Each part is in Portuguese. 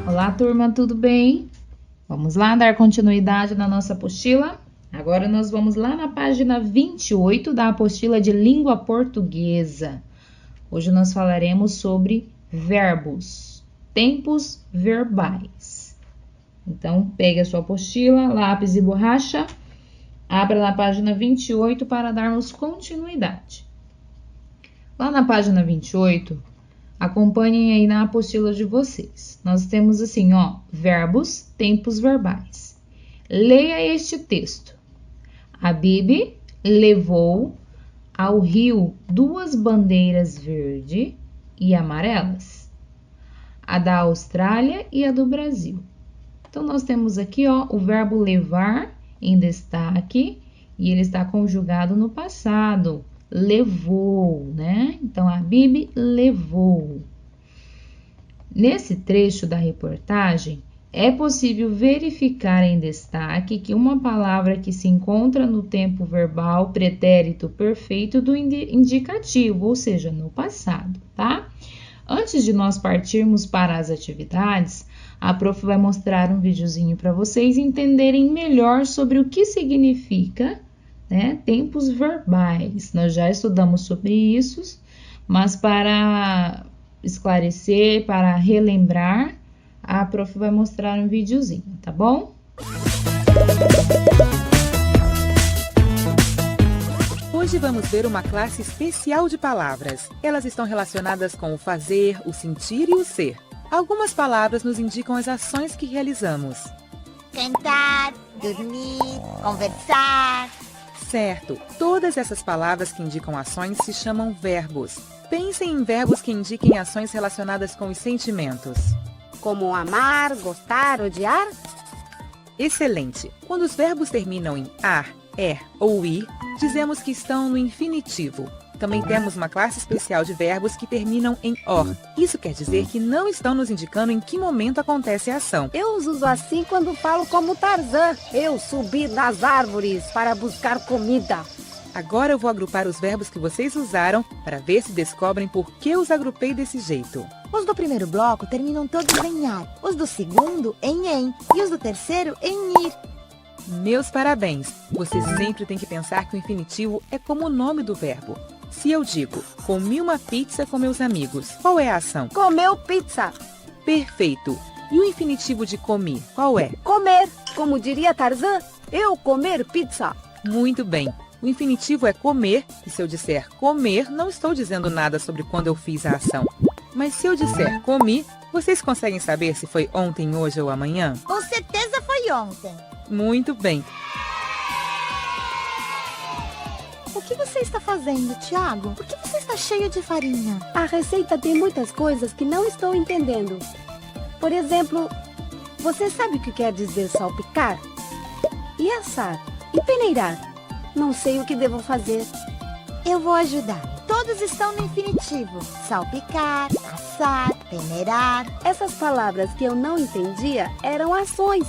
Olá, turma, tudo bem? Vamos lá dar continuidade na nossa apostila? Agora nós vamos lá na página 28 da apostila de língua portuguesa. Hoje nós falaremos sobre verbos, tempos verbais. Então, pegue a sua apostila, lápis e borracha, abra na página 28 para darmos continuidade. Lá na página 28, acompanhem aí na apostila de vocês. Nós temos assim, ó, verbos, tempos verbais. Leia este texto. A Bibi levou ao rio 2 bandeiras verde e amarelas. A da Austrália e a do Brasil. Então, nós temos aqui, ó, o verbo levar em destaque e ele está conjugado no passado. Levou, né? Então, a Bibi levou. Nesse trecho da reportagem, é possível verificar em destaque que uma palavra que se encontra no tempo verbal pretérito perfeito do indicativo, ou seja, no passado, tá? Antes de nós partirmos para as atividades, a prof vai mostrar um videozinho para vocês entenderem melhor sobre o que significa, né, tempos verbais. Nós já estudamos sobre isso, mas para esclarecer, para relembrar, a prof vai mostrar um videozinho, tá bom? Hoje vamos ver uma classe especial de palavras. Elas estão relacionadas com o fazer, o sentir e o ser. Algumas palavras nos indicam as ações que realizamos. Cantar, dormir, conversar. Certo, todas essas palavras que indicam ações se chamam verbos. Pensem em verbos que indiquem ações relacionadas com os sentimentos. Como amar, gostar, odiar? Excelente! Quando os verbos terminam em ar, ou ir, dizemos que estão no infinitivo. Também temos uma classe especial de verbos que terminam em or. Isso quer dizer que não estão nos indicando em que momento acontece a ação. Eu os uso assim quando falo como Tarzan. Eu subi nas árvores para buscar comida. Agora eu vou agrupar os verbos que vocês usaram para ver se descobrem por que os agrupei desse jeito. Os do primeiro bloco terminam todos em ar, os do segundo em e os do terceiro em ir. Meus parabéns! Você sempre tem que pensar que o infinitivo é como o nome do verbo. Se eu digo, comi uma pizza com meus amigos, qual é a ação? Comeu pizza. Perfeito! E o infinitivo de comi, qual é? Comer. Como diria Tarzan, eu comer pizza. Muito bem! O infinitivo é comer, e se eu disser comer, não estou dizendo nada sobre quando eu fiz a ação. Mas se eu disser comi, vocês conseguem saber se foi ontem, hoje ou amanhã? Com certeza foi ontem. Muito bem! O que você está fazendo, Tiago? Por que você está cheio de farinha? A receita tem muitas coisas que não estou entendendo. Por exemplo, você sabe o que quer dizer salpicar? E assar? E peneirar? Não sei o que devo fazer. Eu vou ajudar. Todos estão no infinitivo. Salpicar, assar, peneirar. Essas palavras que eu não entendia eram ações.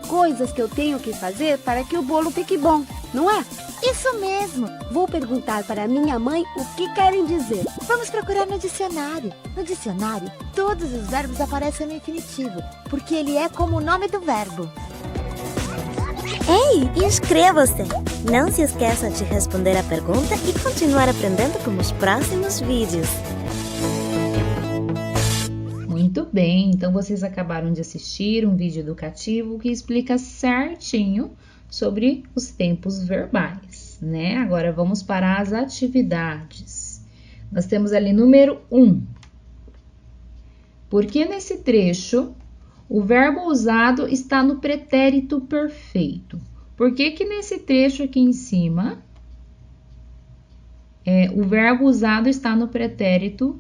Coisas que eu tenho que fazer para que o bolo fique bom, não é? Isso mesmo. Vou perguntar para minha mãe o que querem dizer. Vamos procurar no dicionário. No dicionário, todos os verbos aparecem no infinitivo, porque ele é como o nome do verbo. Ei, inscreva-se! Não se esqueça de responder a pergunta e continuar aprendendo com os próximos vídeos. Muito bem, então vocês acabaram de assistir um vídeo educativo que explica certinho sobre os tempos verbais, né? Agora vamos para as atividades. Nós temos ali número 1. Por que nesse trecho o verbo usado está no pretérito perfeito? Por que nesse trecho aqui em cima o verbo usado está no pretérito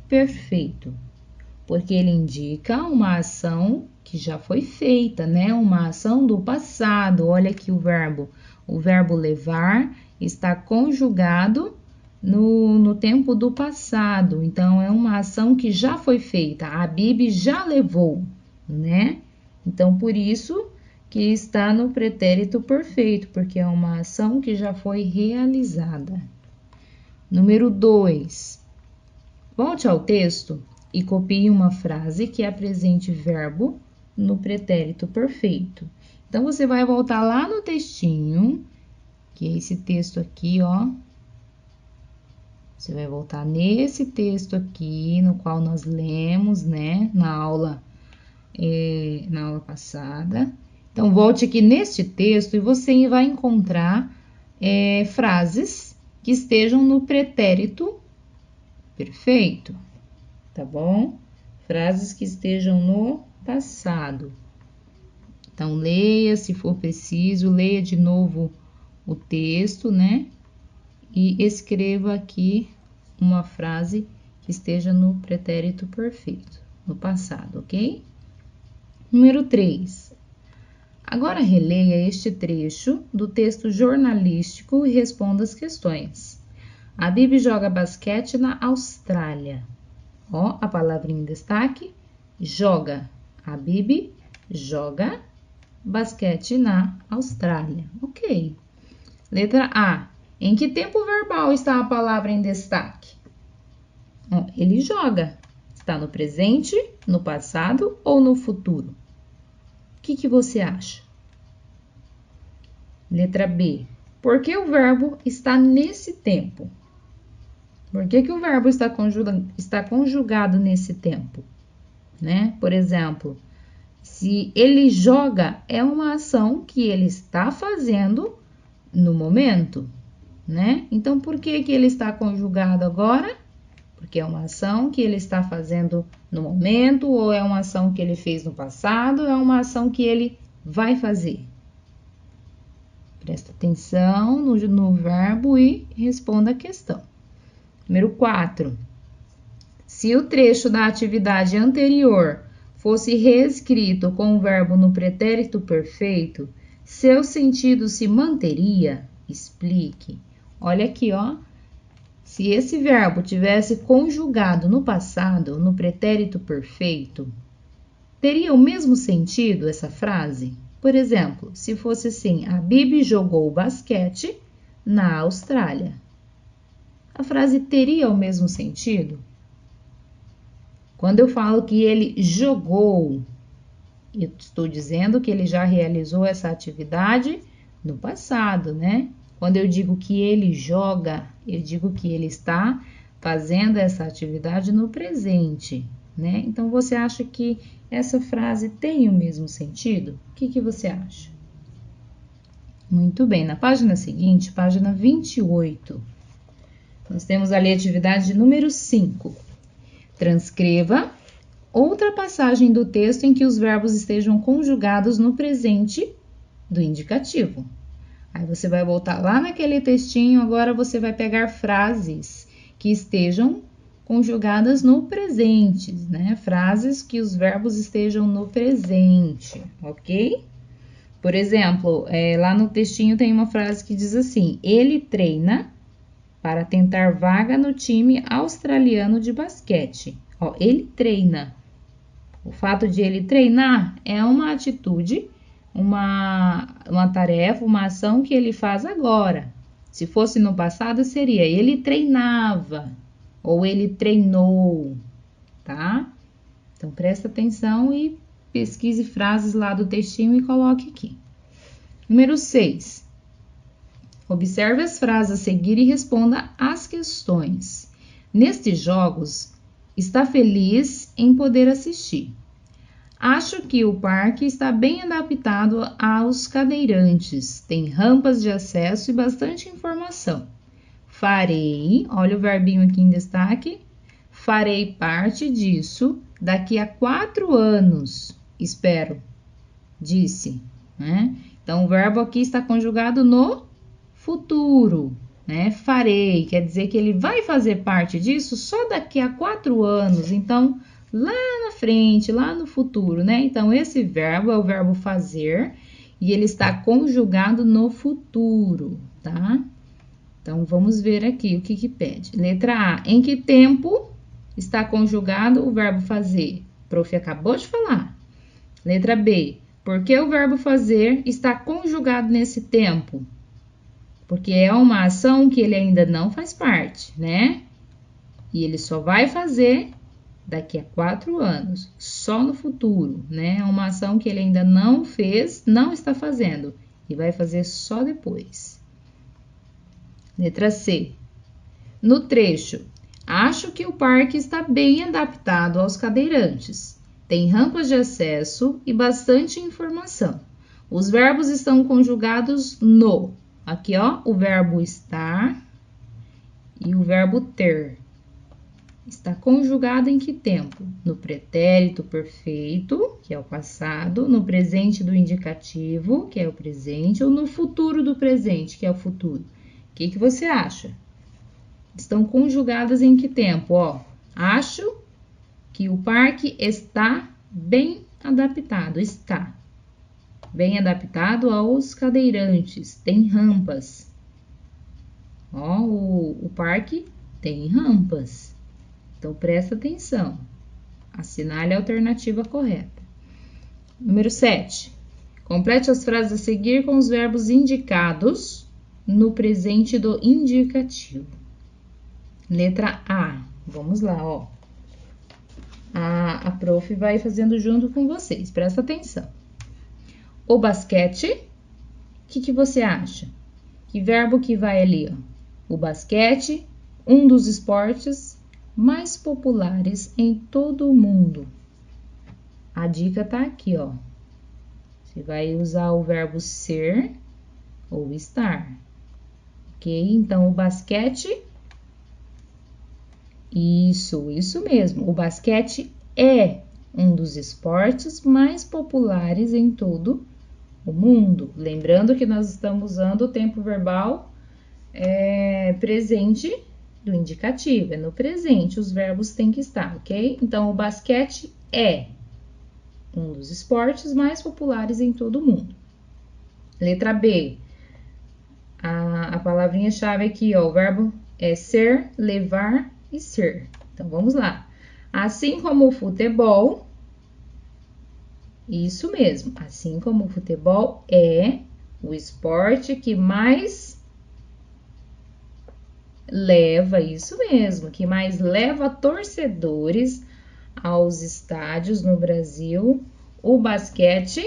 perfeito? Porque ele indica uma ação que já foi feita, né? Uma ação do passado. Olha aqui o verbo. O verbo levar está conjugado no tempo do passado. Então, é uma ação que já foi feita. A Bibi já levou, né? Então, por isso que está no pretérito perfeito, porque é uma ação que já foi realizada. Número 2. Volte ao texto e copie uma frase que apresente verbo no pretérito perfeito. Então, você vai voltar lá no textinho, que é esse texto aqui, ó. Você vai voltar nesse texto aqui, no qual nós lemos, né, na aula passada. Então, volte aqui neste texto e você vai encontrar frases que estejam no pretérito perfeito, tá bom? Frases que estejam no passado. Então, leia, se for preciso, leia de novo o texto, né? E escreva aqui uma frase que esteja no pretérito perfeito, no passado, ok? Número 3. Agora releia este trecho do texto jornalístico e responda as questões. A Bibi joga basquete na Austrália. Ó, a palavrinha em destaque, joga. A Bibi joga basquete na Austrália. Ok. Letra A. Em que tempo verbal está a palavra em destaque? Ó, ele joga. Está no presente, no passado ou no futuro? O que você acha? Letra B. Por que o verbo está nesse tempo? Por que o verbo está conjugado nesse tempo? Né? Por exemplo, se ele joga, é uma ação que ele está fazendo no momento, né? Então, por que ele está conjugado agora? Porque é uma ação que ele está fazendo no momento, ou é uma ação que ele fez no passado, ou é uma ação que ele vai fazer. Presta atenção no verbo e responda a questão. Número 4. Se o trecho da atividade anterior fosse reescrito com o verbo no pretérito perfeito, seu sentido se manteria? Explique. Olha aqui, ó. Se esse verbo tivesse conjugado no passado, no pretérito perfeito, teria o mesmo sentido essa frase? Por exemplo, se fosse assim, a Bibi jogou basquete na Austrália. A frase teria o mesmo sentido? Quando eu falo que ele jogou, eu estou dizendo que ele já realizou essa atividade no passado, né? Quando eu digo que ele joga, eu digo que ele está fazendo essa atividade no presente, né? Então, você acha que essa frase tem o mesmo sentido? O que você acha? Muito bem, na página seguinte, página 28, nós temos ali a atividade número 5. Transcreva outra passagem do texto em que os verbos estejam conjugados no presente do indicativo. Aí você vai voltar lá naquele textinho, agora você vai pegar frases que estejam conjugadas no presente, né? Frases que os verbos estejam no presente, ok? Por exemplo, lá no textinho tem uma frase que diz assim: ele treina para tentar vaga no time australiano de basquete. Ó, ele treina. O fato de ele treinar é uma atitude, uma tarefa, uma ação que ele faz agora. Se fosse no passado, seria ele treinava ou ele treinou, tá? Então, presta atenção e pesquise frases lá do textinho e coloque aqui. Número 6. Observe as frases a seguir e responda às questões. Nestes jogos, está feliz em poder assistir. Acho que o parque está bem adaptado aos cadeirantes. Tem rampas de acesso e bastante informação. Farei, olha o verbinho aqui em destaque, farei parte disso daqui a 4 anos, espero, disse, né? Então, o verbo aqui está conjugado no futuro, né? Farei, quer dizer que ele vai fazer parte disso só daqui a 4 anos, então, lá na frente, lá no futuro, né? Então, esse verbo é o verbo fazer e ele está conjugado no futuro, tá? Então, vamos ver aqui o que pede. Letra A. Em que tempo está conjugado o verbo fazer? O prof acabou de falar. Letra B. Porque o verbo fazer está conjugado nesse tempo? Porque é uma ação que ele ainda não faz parte, né? E ele só vai fazer daqui a 4 anos, só no futuro, né? É uma ação que ele ainda não fez, não está fazendo, e vai fazer só depois. Letra C. No trecho, acho que o parque está bem adaptado aos cadeirantes. Tem rampas de acesso e bastante informação. Os verbos estão conjugados no. Aqui, ó, o verbo estar e o verbo ter. Está conjugado em que tempo? No pretérito perfeito, que é o passado, no presente do indicativo, que é o presente, ou no futuro do presente, que é o futuro. O que você acha? Estão conjugadas em que tempo? Ó, acho que o parque está bem adaptado. Está bem adaptado aos cadeirantes. Tem rampas. Ó, o parque tem rampas. Então, presta atenção. Assinale a alternativa correta. Número 7. Complete as frases a seguir com os verbos indicados no presente do indicativo. Letra A. Vamos lá, ó. A prof vai fazendo junto com vocês. Presta atenção. O basquete. O que você acha? Que verbo que vai ali, ó? O basquete, um dos esportes mais populares em todo o mundo. A dica tá aqui, ó. Você vai usar o verbo ser ou estar. Ok? Então, o basquete... Isso mesmo. O basquete é um dos esportes mais populares em todo o mundo. Lembrando que nós estamos usando o tempo verbal presente do indicativo. É no presente, os verbos têm que estar, ok? Então, o basquete é um dos esportes mais populares em todo o mundo. Letra B. A palavrinha-chave aqui, ó, o verbo é ser, levar e ser. Então, vamos lá. Assim como o futebol, isso mesmo, assim como o futebol é o esporte que mais leva, isso mesmo, que mais leva torcedores aos estádios no Brasil, o basquete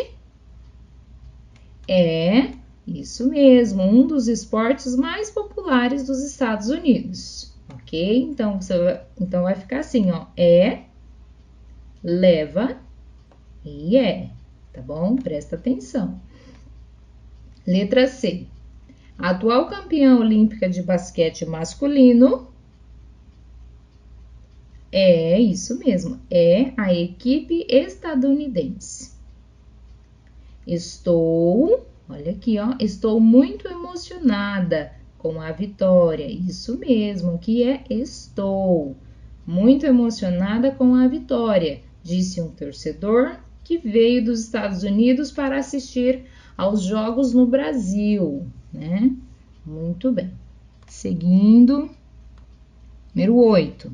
é, isso mesmo, um dos esportes mais populares dos Estados Unidos. Ok? Então, vai ficar assim, ó. É, leva e é. Tá bom? Presta atenção. Letra C. A atual campeã olímpica de basquete masculino é, isso mesmo, é a equipe estadunidense. Olha aqui, ó. Estou muito emocionada com a vitória. Isso mesmo, aqui é estou muito emocionada com a vitória, disse um torcedor que veio dos Estados Unidos para assistir aos jogos no Brasil, né? Muito bem. Seguindo, número 8.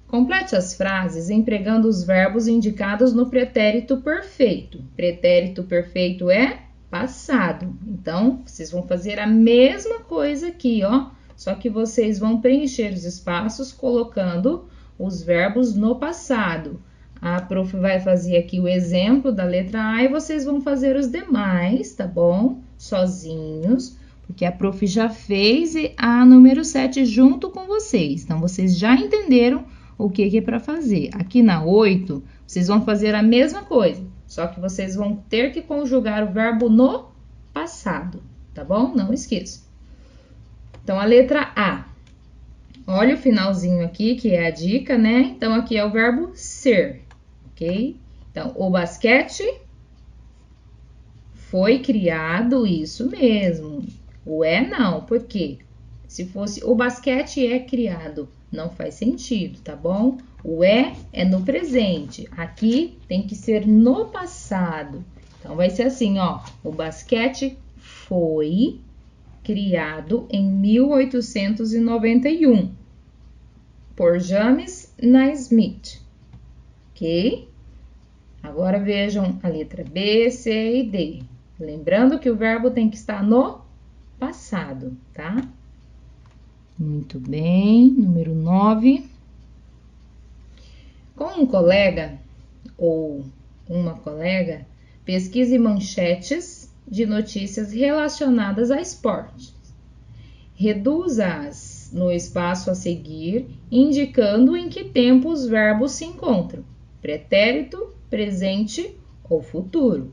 Complete as frases empregando os verbos indicados no pretérito perfeito. Pretérito perfeito é passado. Então, vocês vão fazer a mesma coisa aqui, ó. Só que vocês vão preencher os espaços colocando os verbos no passado. A prof vai fazer aqui o exemplo da letra A e vocês vão fazer os demais, tá bom? Sozinhos, porque a prof já fez a número 7 junto com vocês. Então, vocês já entenderam o que é para fazer. Aqui na 8, vocês vão fazer a mesma coisa. Só que vocês vão ter que conjugar o verbo no passado, tá bom? Não esqueça. Então, a letra A. Olha o finalzinho aqui, que é a dica, né? Então, aqui é o verbo ser, ok? Então, o basquete foi criado, isso mesmo. O é não, por quê? Se fosse o basquete é criado, não faz sentido, tá bom? O é no presente. Aqui tem que ser no passado. Então, vai ser assim, ó. O basquete foi criado em 1891 por James Naismith. Ok? Agora vejam a letra B, C e D. Lembrando que o verbo tem que estar no passado, tá? Muito bem. Número 9. Com um colega ou uma colega, pesquise manchetes de notícias relacionadas a esportes. Reduza-as no espaço a seguir, indicando em que tempo os verbos se encontram: pretérito, presente ou futuro.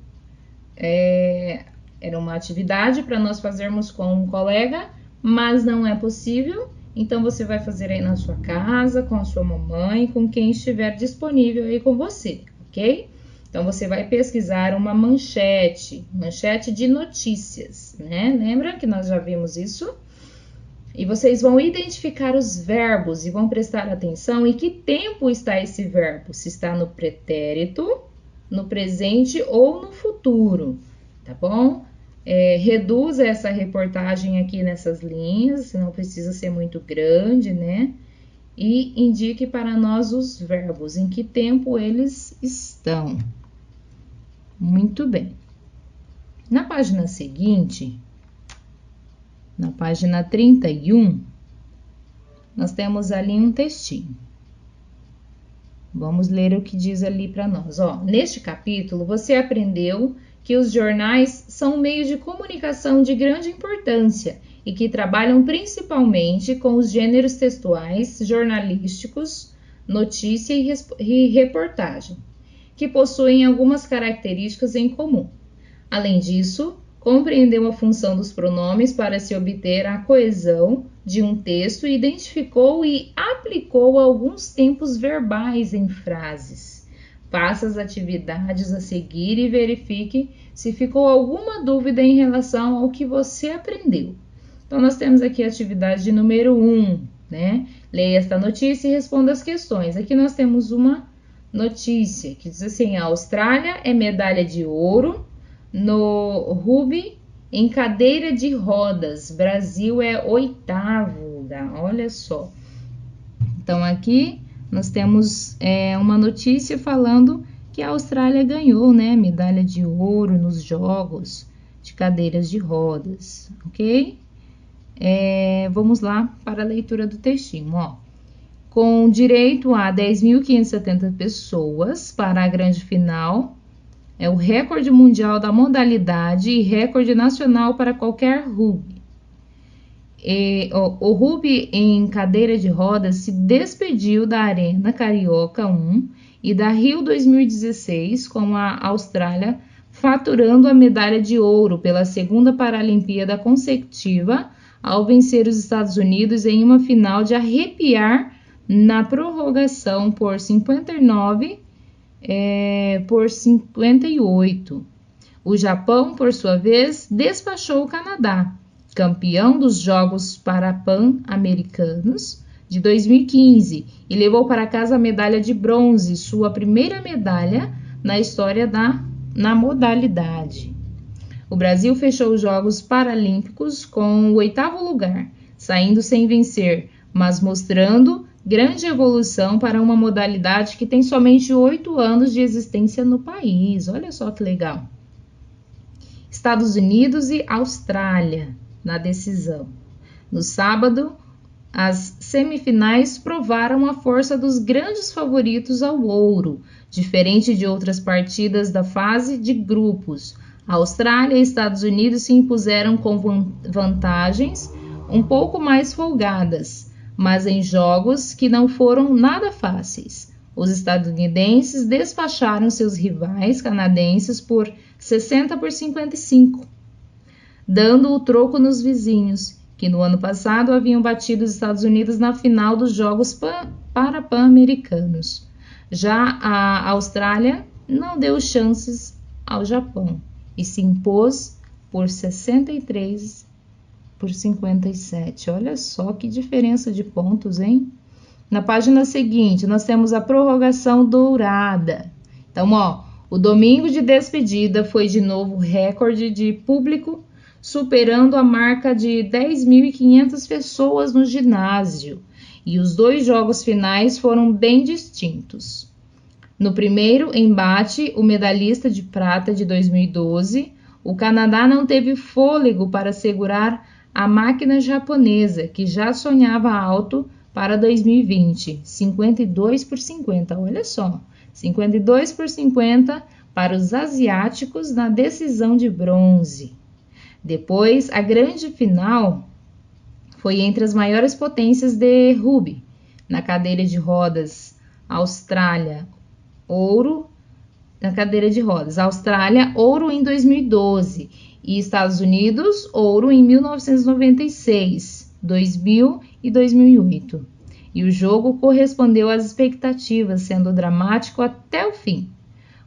Era uma atividade para nós fazermos com um colega, mas não é possível. Então, você vai fazer aí na sua casa, com a sua mamãe, com quem estiver disponível aí com você, ok? Então, você vai pesquisar uma manchete de notícias, né? Lembra que nós já vimos isso? E vocês vão identificar os verbos e vão prestar atenção em que tempo está esse verbo, se está no pretérito, no presente ou no futuro, tá bom? Reduza essa reportagem aqui nessas linhas, não precisa ser muito grande, né? E indique para nós os verbos, em que tempo eles estão. Muito bem. Na página seguinte, na página 31, nós temos ali um textinho. Vamos ler o que diz ali para nós. Neste capítulo, você aprendeu que os jornais são um meio de comunicação de grande importância e que trabalham principalmente com os gêneros textuais, jornalísticos, notícia e reportagem, que possuem algumas características em comum. Além disso, compreendeu a função dos pronomes para se obter a coesão de um texto e identificou e aplicou alguns tempos verbais em frases. Faça as atividades a seguir e verifique se ficou alguma dúvida em relação ao que você aprendeu. Então, nós temos aqui a atividade de número 1, né? Leia esta notícia e responda as questões. Aqui nós temos uma notícia que diz assim: a Austrália é medalha de ouro no rugby em cadeira de rodas. Brasil é 8º lugar. Olha só. Então, aqui nós temos uma notícia falando que a Austrália ganhou, né, medalha de ouro nos jogos de cadeiras de rodas, ok? Vamos lá para a leitura do textinho, Com direito a 10.570 pessoas para a grande final, é o recorde mundial da modalidade e recorde nacional para qualquer rugby. O rugby em cadeira de rodas se despediu da Arena Carioca 1 e da Rio 2016, com a Austrália faturando a medalha de ouro pela segunda Paralimpíada consecutiva, ao vencer os Estados Unidos em uma final de arrepiar na prorrogação por 59 por 58. O Japão, por sua vez, despachou o Canadá, campeão dos Jogos Pan-Americanos de 2015, e levou para casa a medalha de bronze, sua primeira medalha na história na modalidade. O Brasil fechou os Jogos Paralímpicos com o 8º lugar, saindo sem vencer, mas mostrando grande evolução para uma modalidade que tem somente 8 anos de existência no país. Olha só que legal. Estados Unidos e Austrália na decisão. No sábado, as semifinais provaram a força dos grandes favoritos ao ouro, diferente de outras partidas da fase de grupos. A Austrália e Estados Unidos se impuseram com vantagens um pouco mais folgadas, mas em jogos que não foram nada fáceis. Os estadunidenses despacharam seus rivais canadenses por 60 por 55, dando o troco nos vizinhos, que no ano passado haviam batido os Estados Unidos na final dos Jogos Pan-Americanos. Já a Austrália não deu chances ao Japão e se impôs por 63 por 57. Olha só que diferença de pontos, hein? Na página seguinte, nós temos a prorrogação dourada. Então, o domingo de despedida foi de novo recorde de público, superando a marca de 10.500 pessoas no ginásio. E os 2 jogos finais foram bem distintos. No primeiro embate, o medalhista de prata de 2012, o Canadá não teve fôlego para segurar a máquina japonesa, que já sonhava alto para 2020, 52-50, olha só, 52-50 para os asiáticos na decisão de bronze. Depois, a grande final foi entre as maiores potências de rugby, na cadeira de rodas, Austrália, ouro na cadeira de rodas. Austrália, ouro em 2012 e Estados Unidos, ouro em 1996, 2000 e 2008. E o jogo correspondeu às expectativas, sendo dramático até o fim,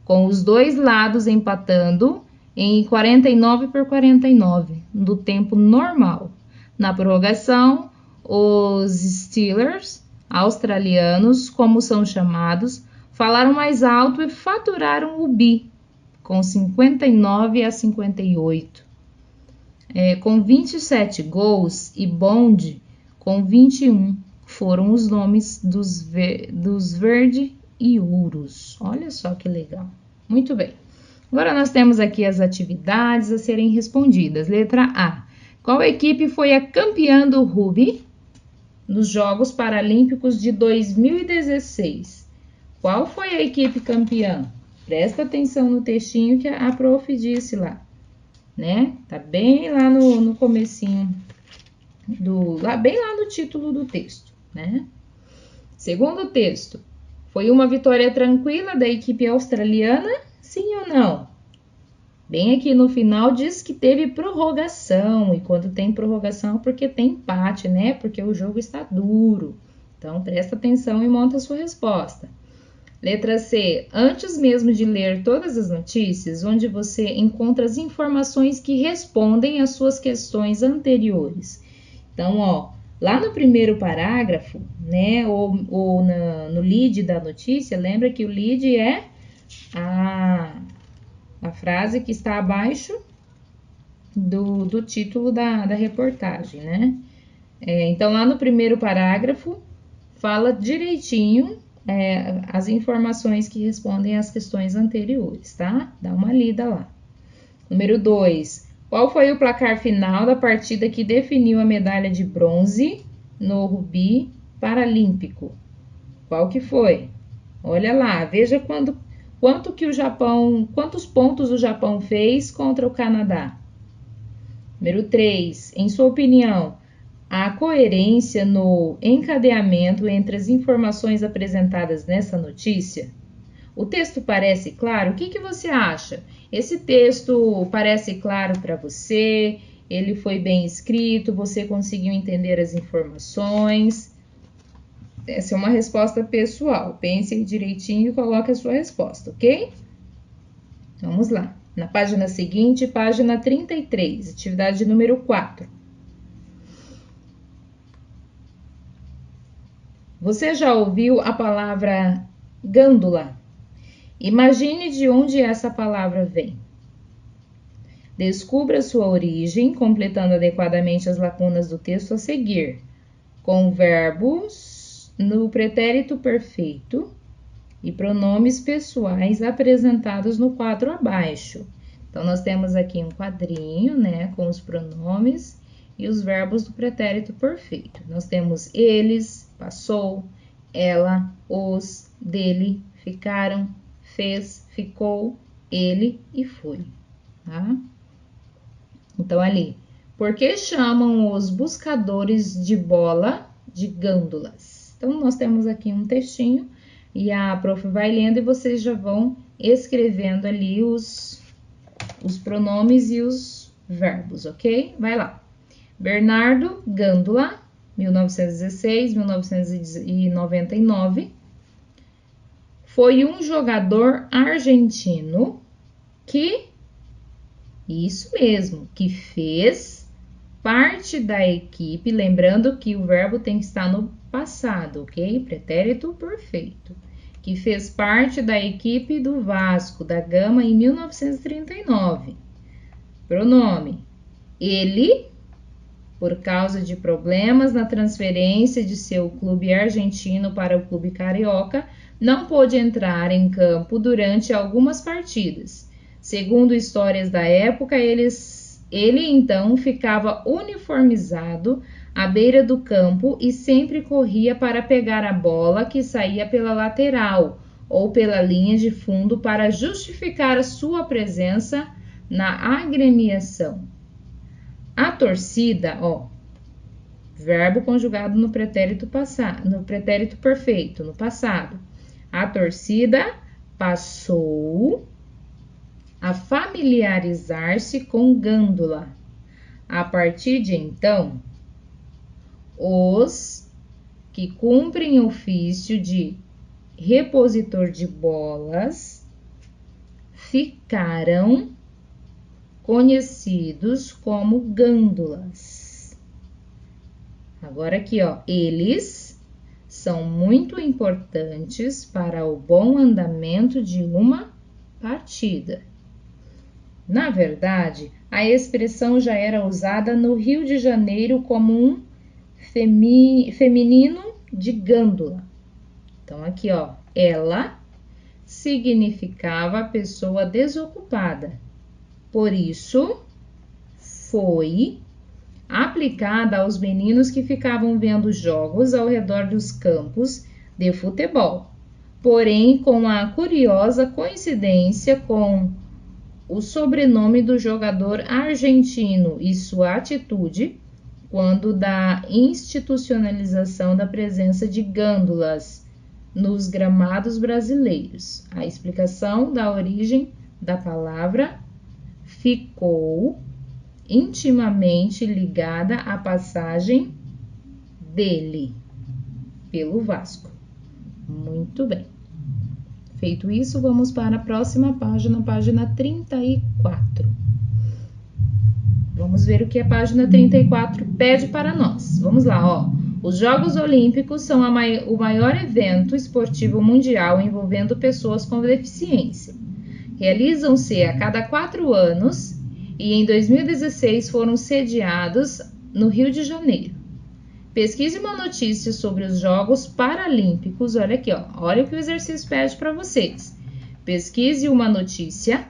com os dois lados empatando em 49-49 do tempo normal. Na prorrogação, os Steelers, australianos, como são chamados, falaram mais alto e faturaram o bi, com 59-58. Com 27 gols e Bond com 21, foram os nomes dos verde e ouros. Olha só que legal. Muito bem. Agora nós temos aqui as atividades a serem respondidas. Letra A. Qual equipe foi a campeã do rugby nos Jogos Paralímpicos de 2016? Qual foi a equipe campeã? Presta atenção no textinho que a prof disse lá, né? Tá bem lá no comecinho, bem lá no título do texto, né? Segundo texto, foi uma vitória tranquila da equipe australiana? Sim ou não? Bem aqui no final diz que teve prorrogação, e quando tem prorrogação é porque tem empate, né? Porque o jogo está duro. Então, presta atenção e monta a sua resposta. Letra C. Antes mesmo de ler todas as notícias, onde você encontra as informações que respondem às suas questões anteriores. Então, ó, lá no primeiro parágrafo, né, ou no lead da notícia, lembra que o lead é a frase que está abaixo do título da reportagem, né? Então, lá no primeiro parágrafo, fala direitinho as informações que respondem às questões anteriores, tá? Dá uma lida lá. Número 2. Qual foi o placar final da partida que definiu a medalha de bronze no rugby paralímpico? Qual que foi? Olha lá, veja quantos pontos o Japão fez contra o Canadá. Número 3. Em sua opinião, a coerência no encadeamento entre as informações apresentadas nessa notícia? O texto parece claro? O que você acha? Esse texto parece claro para você? Ele foi bem escrito? Você conseguiu entender as informações? Essa é uma resposta pessoal. Pense aí direitinho e coloque a sua resposta, ok? Vamos lá. Na página seguinte, página 33, atividade número 4. Você já ouviu a palavra gândula? Imagine de onde essa palavra vem. Descubra sua origem, completando adequadamente as lacunas do texto a seguir, com verbos no pretérito perfeito e pronomes pessoais apresentados no quadro abaixo. Então, nós temos aqui um quadrinho, né, com os pronomes e os verbos do pretérito perfeito. Nós temos eles, passou, ela, os, dele, ficaram, fez, ficou, ele e foi, tá? Então, ali, por que chamam os buscadores de bola de gândulas? Então, nós temos aqui um textinho e a prof vai lendo e vocês já vão escrevendo ali os pronomes e os verbos, ok? Vai lá. Bernardo Gândula, 1916-1999, foi um jogador argentino que, isso mesmo, que fez parte da equipe, lembrando que o verbo tem que estar no passado, ok? Pretérito perfeito. Que fez parte da equipe do Vasco da Gama em 1939. Pronome: ele, por causa de problemas na transferência de seu clube argentino para o clube carioca, não pôde entrar em campo durante algumas partidas. Segundo histórias da época, ele então ficava uniformizado à beira do campo e sempre corria para pegar a bola que saía pela lateral ou pela linha de fundo para justificar a sua presença na agremiação. A torcida, verbo conjugado no pretérito perfeito, no passado. A torcida passou a familiarizar-se com Gândola. A partir de então, os que cumprem ofício de repositor de bolas ficaram conhecidos como gândolas. Agora aqui, eles são muito importantes para o bom andamento de uma partida. Na verdade, a expressão já era usada no Rio de Janeiro como um feminino de gândola. Então, aqui, ela significava pessoa desocupada. Por isso, foi aplicada aos meninos que ficavam vendo jogos ao redor dos campos de futebol. Porém, com a curiosa coincidência com o sobrenome do jogador argentino e sua atitude quando da institucionalização da presença de gândolas nos gramados brasileiros. A explicação da origem da palavra ficou intimamente ligada à passagem dele pelo Vasco. Muito bem. Feito isso, vamos para a próxima página, página 34. Vamos ver o que a página 34 pede para nós. Vamos lá, Os Jogos Olímpicos são o maior evento esportivo mundial envolvendo pessoas com deficiência. Realizam-se a cada 4 anos e em 2016 foram sediados no Rio de Janeiro. Pesquise uma notícia sobre os Jogos Paralímpicos. Olha aqui, olha o que o exercício pede para vocês. Pesquise uma notícia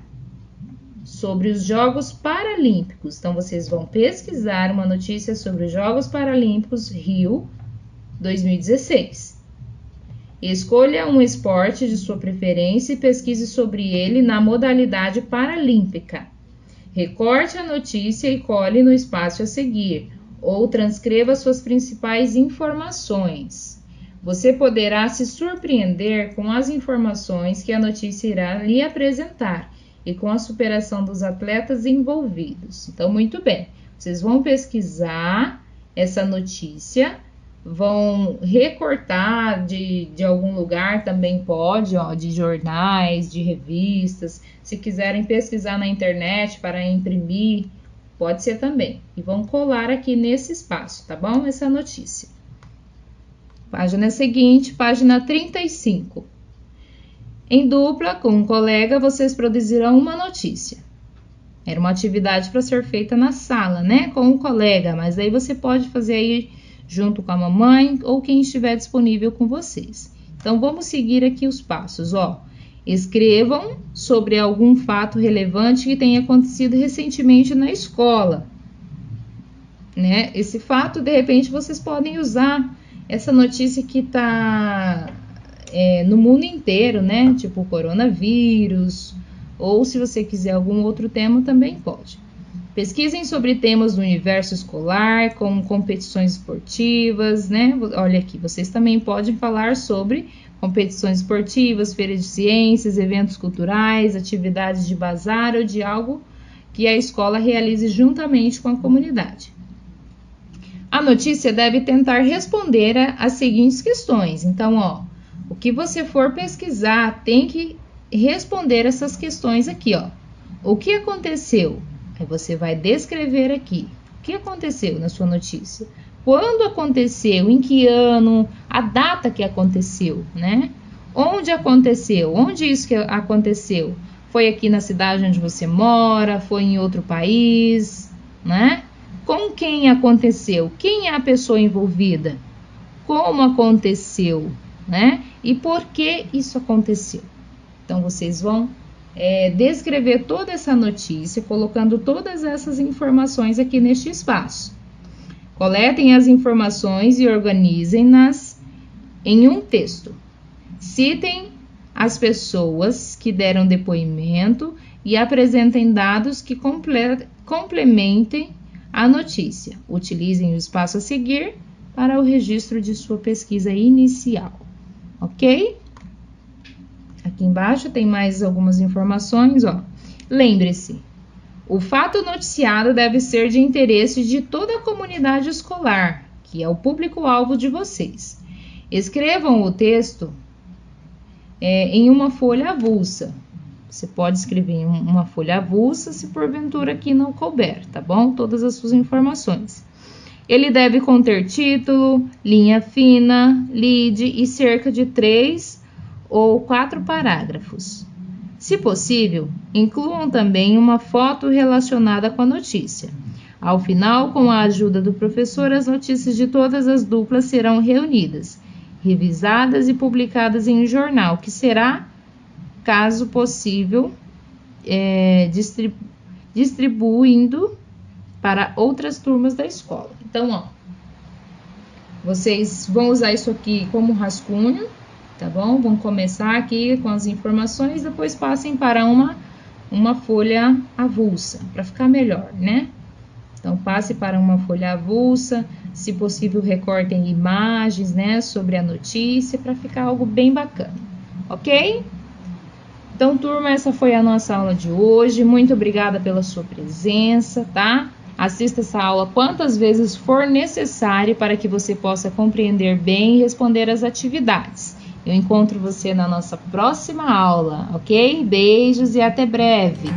sobre os Jogos Paralímpicos. Então, vocês vão pesquisar uma notícia sobre os Jogos Paralímpicos Rio 2016. Escolha um esporte de sua preferência e pesquise sobre ele na modalidade paralímpica. Recorte a notícia e cole no espaço a seguir, ou transcreva suas principais informações. Você poderá se surpreender com as informações que a notícia irá lhe apresentar e com a superação dos atletas envolvidos. Então, muito bem, vocês vão pesquisar essa notícia, vão recortar de algum lugar, também pode, de jornais, de revistas. Se quiserem pesquisar na internet para imprimir, pode ser também. E vão colar aqui nesse espaço, tá bom? Essa notícia. Página seguinte, página 35. Em dupla, com um colega, vocês produzirão uma notícia. Era uma atividade para ser feita na sala, né? Com um colega, mas aí você pode fazer aí junto com a mamãe ou quem estiver disponível com vocês. Então, vamos seguir aqui os passos, Escrevam sobre algum fato relevante que tenha acontecido recentemente na escola, né? Esse fato, de repente, vocês podem usar essa notícia que está no mundo inteiro, né? Tipo coronavírus, ou se você quiser algum outro tema, também pode. Pesquisem sobre temas do universo escolar, como competições esportivas, né? Olha aqui, vocês também podem falar sobre competições esportivas, feiras de ciências, eventos culturais, atividades de bazar ou de algo que a escola realize juntamente com a comunidade. A notícia deve tentar responder às seguintes questões. Então, o que você for pesquisar tem que responder essas questões aqui, O que aconteceu? Aí você vai descrever aqui. O que aconteceu na sua notícia? Quando aconteceu? Em que ano? A data que aconteceu, né? Onde aconteceu? Onde isso que aconteceu? Foi aqui na cidade onde você mora? Foi em outro país? Né? Com quem aconteceu? Quem é a pessoa envolvida? Como aconteceu? né? E por que isso aconteceu? Então, vocês vão descrever toda essa notícia, colocando todas essas informações aqui neste espaço. Coletem as informações e organizem-nas em um texto. Citem as pessoas que deram depoimento e apresentem dados que complementem a notícia. Utilizem o espaço a seguir para o registro de sua pesquisa inicial, ok? Aqui embaixo tem mais algumas informações, ó. Lembre-se, o fato noticiado deve ser de interesse de toda a comunidade escolar, que é o público-alvo de vocês. Escrevam o texto em uma folha avulsa. Você pode escrever em uma folha avulsa, se porventura aqui não couber, tá bom? Todas as suas informações. Ele deve conter título, linha fina, lead e cerca de 3 ou 4 parágrafos. Se possível, incluam também uma foto relacionada com a notícia. Ao final, com a ajuda do professor, as notícias de todas as duplas serão reunidas, revisadas e publicadas em um jornal, que será, caso possível, distribuindo para outras turmas da escola. Então, ó, vocês vão usar isso aqui como rascunho, tá bom? Vão começar aqui com as informações, depois passem para uma folha avulsa, para ficar melhor, né? Então, passe para uma folha avulsa, se possível, recortem imagens, né, sobre a notícia, para ficar algo bem bacana, ok? Então, turma, essa foi a nossa aula de hoje. Muito obrigada pela sua presença, tá? Assista essa aula quantas vezes for necessário para que você possa compreender bem e responder às atividades. Eu encontro você na nossa próxima aula, ok? Beijos e até breve!